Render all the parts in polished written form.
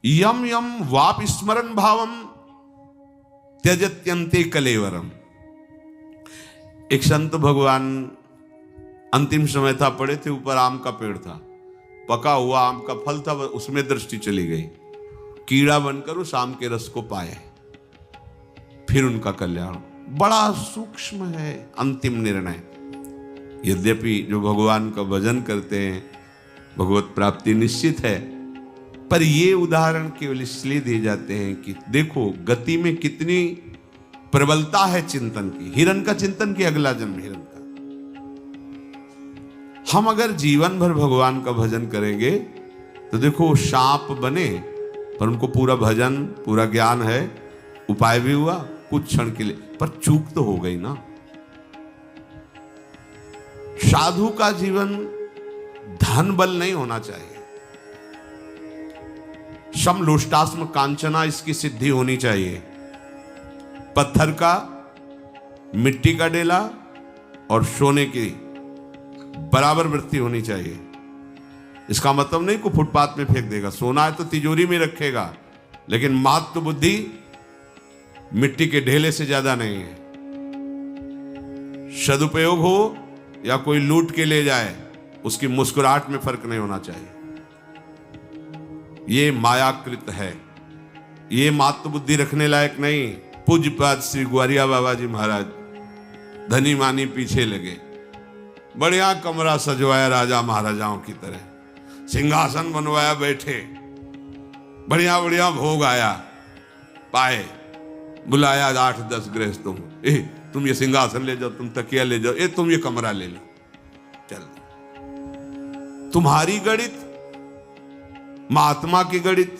यम यम वाप स्मरण भावम त्यजत्यंते कलेवरम। एक संत भगवान अंतिम समय था, पड़े थे, ऊपर आम का पेड़ था, पका हुआ आम का फल था, उसमें दृष्टि चली गई, कीड़ा बनकर उस आम के रस को पाए, फिर उनका कल्याण। बड़ा सूक्ष्म है अंतिम निर्णय। यद्यपि जो भगवान का भजन करते हैं भगवत प्राप्ति निश्चित है, पर ये उदाहरण केवल इसलिए दिए जाते हैं कि देखो गति में कितनी प्रबलता है चिंतन की। हिरण का चिंतन की अगला जन्म हिरण का। हम अगर जीवन भर भगवान का भजन करेंगे तो देखो सांप बने पर उनको पूरा भजन पूरा ज्ञान है, उपाय भी हुआ कुछ क्षण के लिए, पर चूक तो हो गई ना। साधु का जीवन धन बल नहीं होना चाहिए, समलोष्टास्म कांचना इसकी सिद्धि होनी चाहिए। पत्थर का, मिट्टी का डेला और सोने की बराबर वृत्ति होनी चाहिए। इसका मतलब नहीं को फुटपाथ में फेंक देगा, सोना है तो तिजोरी में रखेगा, लेकिन मात्र बुद्धि मिट्टी के ढेले से ज्यादा नहीं है। सदुपयोग हो या कोई लूट के ले जाए, उसकी मुस्कुराहट में फर्क नहीं होना चाहिए। ये मायाकृत है, ये मात्र बुद्धि रखने लायक नहीं। पूज्यपाद श्री ग्वारिया बाबा जी महाराज धनी मानी पीछे लगे, बढ़िया कमरा सजवाया राजा महाराजाओं की तरह, सिंहासन बनवाया, बैठे, बढ़िया बढ़िया भोग आया, पाए, बुलाया 8-10 गृहस्थों को, तुम ये सिंहासन ले जाओ, तुम तकिया ले जाओ, तुम ये कमरा ले लो, चल। तुम्हारी गणित महात्मा की गणित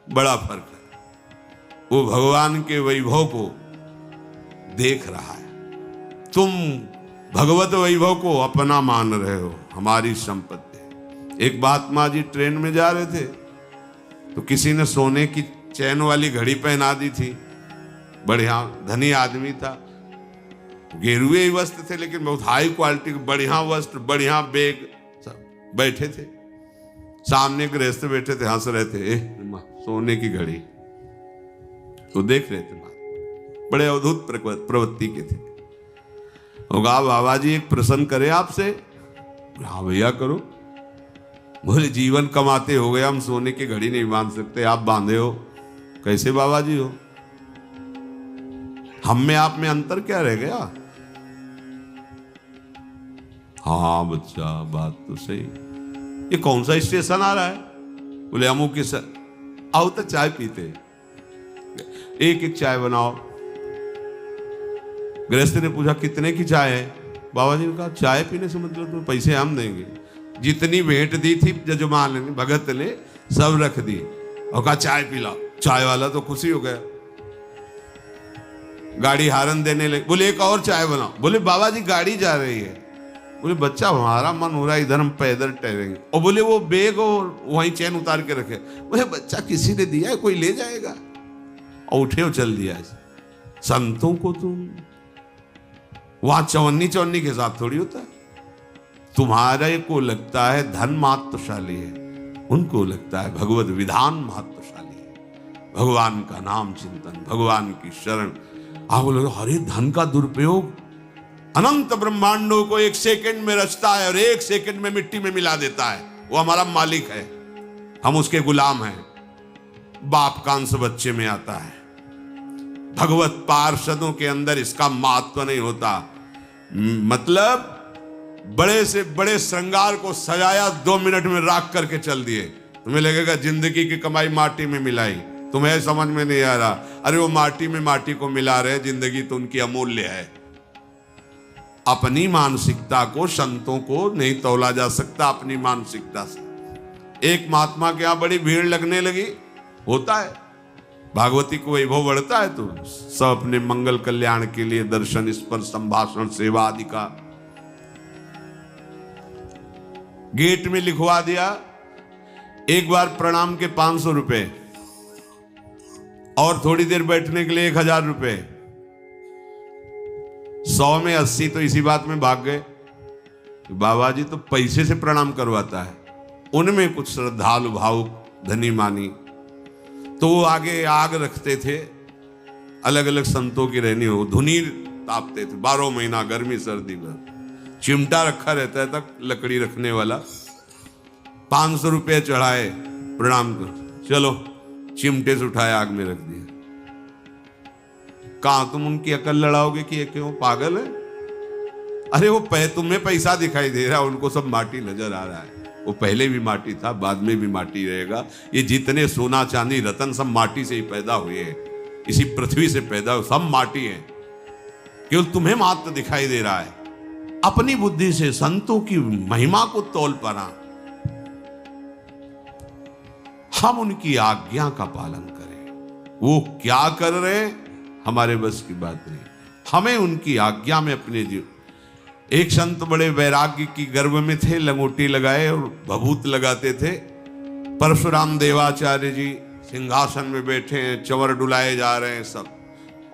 बड़ा फर्क है। वो भगवान के वैभव को देख रहा है, तुम भगवत वैभव को अपना मान रहे हो, हमारी संपत्ति। एक महात्मा जी ट्रेन में जा रहे थे तो किसी ने सोने की चैन वाली घड़ी पहना दी थी, बढ़िया धनी आदमी था, गेरुए ही वस्त्र थे लेकिन बहुत हाई क्वालिटी के बढ़िया वस्त्र, बढ़िया बैग, सब बैठे थे। सामने गृहस्थ बैठे थे, हंस रहे थे, सोने की घड़ी तो देख रहे थे, बड़े अद्भुत प्रवृत्ति के थे। होगा बाबा जी एक प्रश्न करे आपसे। हाँ भैया करो। बोले जीवन कमाते हो गए, हम सोने की घड़ी नहीं बांध सकते, आप बांधे हो। कैसे बाबा जी हो? हम में आप में अंतर क्या रह गया? हाँ बच्चा बात तो सही। ये कौन सा स्टेशन आ रहा है? बोले अमुक के सर। आओ तो चाय पीते, एक एक चाय बनाओ। गृहस्थ ने पूछा कितने की चाय है? बाबा जी ने कहा चाय पीने से मतलब तो पैसे हम देंगे। जितनी भेंट दी थी जजमान ने, भगत ने, सब रख दी और कहा चाय पिलाओ। चाय वाला तो खुशी हो गया, गाड़ी हारन देने लगे। बोले एक और चाय बनाओ। बोले बाबा जी गाड़ी जा रही है। बोले बच्चा हमारा मन हो रहा है, इधर हम पैदल टहलेंगे। और बोले वो बैग और वहीं चैन उतार के रखे। बोले बच्चा किसी ने दिया है, कोई ले जाएगा। और उठे और चल दिया। संतों को तुम वहां चवन्नी के साथ थोड़ी होता है। तुम्हारे को लगता है धन महत्वशाली है, उनको लगता है भगवत विधान महत्वशाली है, भगवान का नाम चिंतन, भगवान की शरण। आप बोले अरे धन का दुरुपयोग अनंत ब्रह्मांडों को एक सेकंड में रचता है और एक सेकंड में मिट्टी में मिला देता है। वो हमारा मालिक है, हम उसके गुलाम हैं। बाप का अंश बच्चे में आता है। भगवत पार्षदों के अंदर इसका महत्व नहीं होता। मतलब बड़े से बड़े श्रृंगार को सजाया, 2 मिनट में राख करके चल दिए। तुम्हें लगेगा जिंदगी की कमाई माटी में मिलाई, तुम्हें समझ में नहीं आ रहा। अरे वो माटी में माटी को मिला रहे, जिंदगी तो उनकी अमूल्य है। अपनी मानसिकता को, संतों को नहीं तौला जा सकता अपनी मानसिकता से। एक महात्मा के यहां बड़ी भीड़ लगने लगी, होता है भागवती को वैभव बढ़ता है तो सब अपने मंगल कल्याण के लिए दर्शन, स्पर्श, संभाषण, सेवा आदि का गेट में लिखवा दिया। एक बार प्रणाम के 500 रुपए और थोड़ी देर बैठने के लिए 1000 रुपए। 100 में 80 तो इसी बात में भाग गए। बाबा जी तो पैसे से प्रणाम करवाता है। उनमें कुछ श्रद्धालु भावुक धनी मानी तो वो आगे आग रखते थे, अलग अलग संतों की रहनी हो, धुनी तापते थे 12 महीना, गर्मी सर्दी में। चिमटा रखा रहता है तक लकड़ी रखने वाला, 500 रुपये चढ़ाए, प्रणाम कर, चलो चिमटे से उठाए आग में रख दिया। कहां तुम उनकी अकल लड़ाओगे कि ये क्यों पागल है? अरे वो तुम्हें पैसा दिखाई दे रहा है, उनको सब माटी नजर आ रहा है। वो पहले भी माटी था, बाद में भी माटी रहेगा। ये जितने सोना चांदी रतन सब माटी से ही पैदा हुए हैं, इसी पृथ्वी से पैदा हुए, सब माटी है। केवल तुम्हें मात्र दिखाई दे रहा है। अपनी बुद्धि से संतों की महिमा को तौल पड़ा, हम उनकी आज्ञा का पालन करें। वो क्या कर रहे हैं हमारे बस की बात नहीं, हमें उनकी आज्ञा में अपने जीवन। एक संत बड़े वैराग्य की गर्भ में थे, लंगोटी लगाए और भभूत लगाते थे। परशुराम देवाचार्य जी सिंहासन में बैठे हैं, चंवर डुलाए जा रहे हैं सब,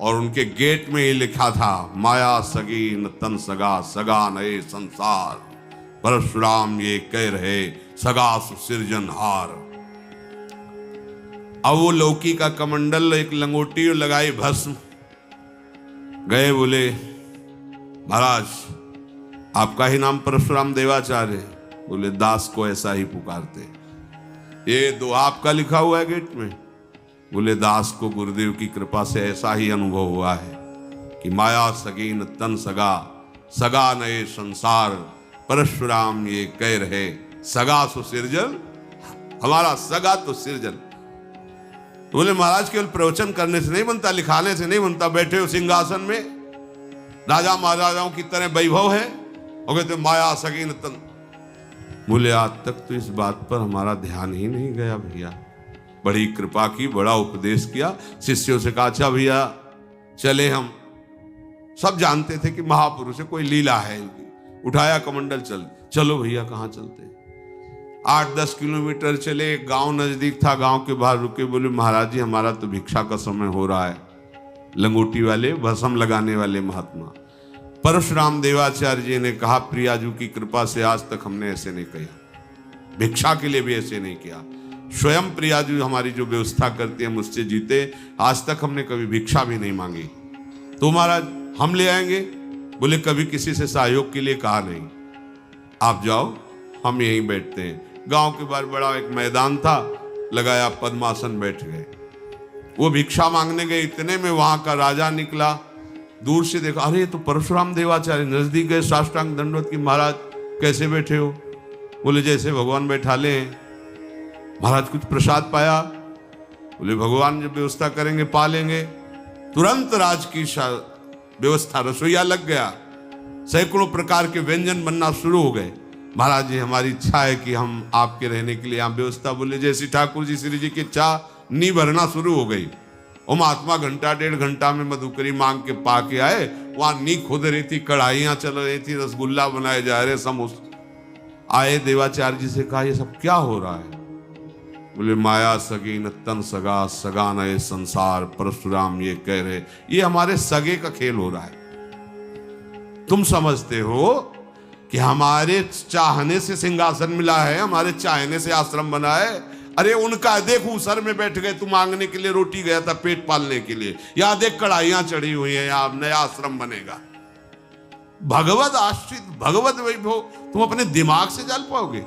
और उनके गेट में ही लिखा था, माया सगी न तन सगा, सगा नए संसार, परशुराम ये कह रहे सगा सुसिरजनहार। अब वो लौकी का कमंडल, एक लंगोटी लगाई, भस्म, गए, बोले महाराज आपका ही नाम परशुराम देवाचार्य है? बोले दास को ऐसा ही पुकारते। ये दो आपका लिखा हुआ है गेट में? बोले दास को गुरुदेव की कृपा से ऐसा ही अनुभव हुआ है कि माया सगी न तन सगा, सगा नए संसार, परशुराम ये कह रहे सगा सुसिरजन, हमारा सगा तो सिरजन। बोले महाराज केवल प्रवचन करने से नहीं बनता, लिखाने से नहीं बनता, बैठे हो सिंहासन में, राजा महाराजाओं की तरह वैभव है, और कहते माया सगी न तन। बोले आज तक तो इस बात पर हमारा ध्यान ही नहीं गया भैया। बड़ी कृपा की, बड़ा उपदेश किया, शिष्यों से कहा अच्छा भैया चले। हम सब जानते थे कि महापुरुष है, कोई लीला है इनकी। उठाया कमंडल, चलो भैया कहाँ चलते? 8-10 किलोमीटर चले, गांव नजदीक था, गांव के बाहर रुके। बोले महाराज जी हमारा तो भिक्षा का समय हो रहा है। लंगोटी वाले, भस्म लगाने वाले महात्मा परशुराम देवाचार्य जी ने कहा, प्रियाजू की कृपा से आज तक हमने ऐसे नहीं किया, भिक्षा के लिए भी ऐसे नहीं किया। स्वयं प्रियाजू हमारी जो व्यवस्था करती है मुझसे जीते, आज तक हमने कभी भिक्षा भी नहीं मांगी। तो महाराज हम ले आएंगे? बोले कभी किसी से सहयोग के लिए कहा नहीं, आप जाओ हम यहीं बैठते हैं। गांव के बाहर बड़ा एक मैदान था, लगाया पद्मासन, बैठ गए। वो भिक्षा मांगने गए, इतने में वहां का राजा निकला। दूर से देखा, अरे तो परशुराम देवाचार्य। नजदीक गए, साष्टांग दंडवत की, महाराज कैसे बैठे हो? बोले जैसे भगवान बैठा ले। महाराज कुछ प्रसाद पाया? बोले भगवान जब व्यवस्था करेंगे पा लेंगे। तुरंत राज की व्यवस्था, रसोईया लग गया, सैकड़ों प्रकार के व्यंजन बनना शुरू हो गए। महाराज जी हमारी इच्छा है कि हम आपके रहने के लिए यहाँ व्यवस्था। बोले जैसी ठाकुर जी श्री जी की इच्छा, नी भरना शुरू हो गई। और महात्मा घंटा 1.5 घंटा में मधुकरी मांग के पा के आए। वहां नी खोद रही थी, कढ़ाइयां चल रही थी, रसगुल्ला बनाए जा रहे, समोसे। आए देवाचार्य जी से कहा ये सब क्या हो रहा है? बोले माया सगी न तन सगा, सगा नए संसार, परशुराम ये कह रहे ये हमारे सगे का खेल हो रहा है। तुम समझते हो कि हमारे चाहने से सिंहासन मिला है, हमारे चाहने से आश्रम बना है? अरे उनका देखो सर में बैठ गए, तू मांगने के लिए, रोटी गया था पेट पालने के लिए, यहां देख कढ़ाइयां चढ़ी हुई हैं, यहां नया आश्रम बनेगा। भगवत आश्रित, भगवत वैभव तुम अपने दिमाग से जान पाओगे?